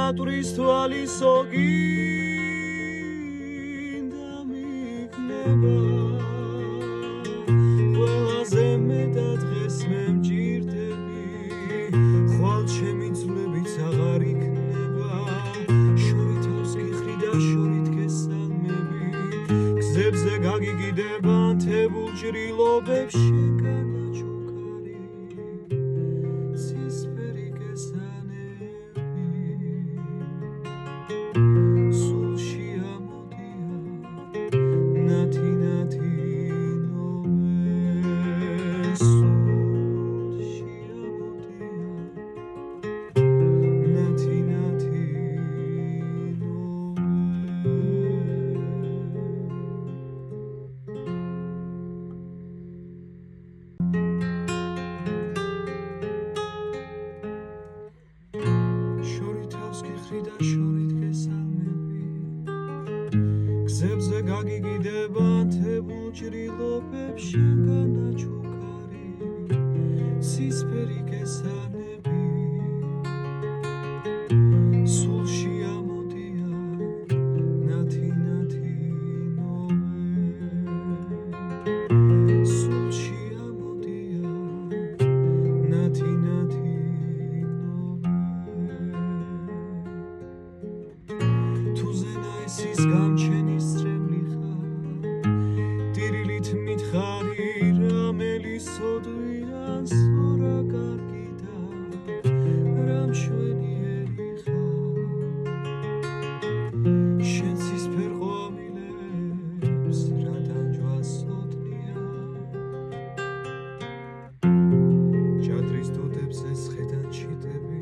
ატვრის თვალის ოგინდა მიქნება ყველაზე მეტად დღეს მე მჭირდები ხვალ ჩემი ძვლებიც აღარ იქნება შორითავს გიხრი და შორით გესალმები გზებზე გაგიგიდება ანთებულ ჭრილობებს შენგან აჩუქარი ცისფერი გესანები სულში ამოდია ნათი ნათი და შორით გესალმები გზებზე გაგიგიდება ანთებულ ჭრილობებს შენგან აჩუქარი ცისფერი გესალმები სულში ამოდია ნათი ნათი სულში ამოდია ნათი ნათი ის გამჩენის წრემლი ხარ დირილით მითხარი რამელი სოდვიან სორა კარგი და რა მშვენიერი ხარ შენ ცისფერ ყვავილებს რა დაჯვასოდნია ჭადრის დოდებს ეს ხედან ჩიტები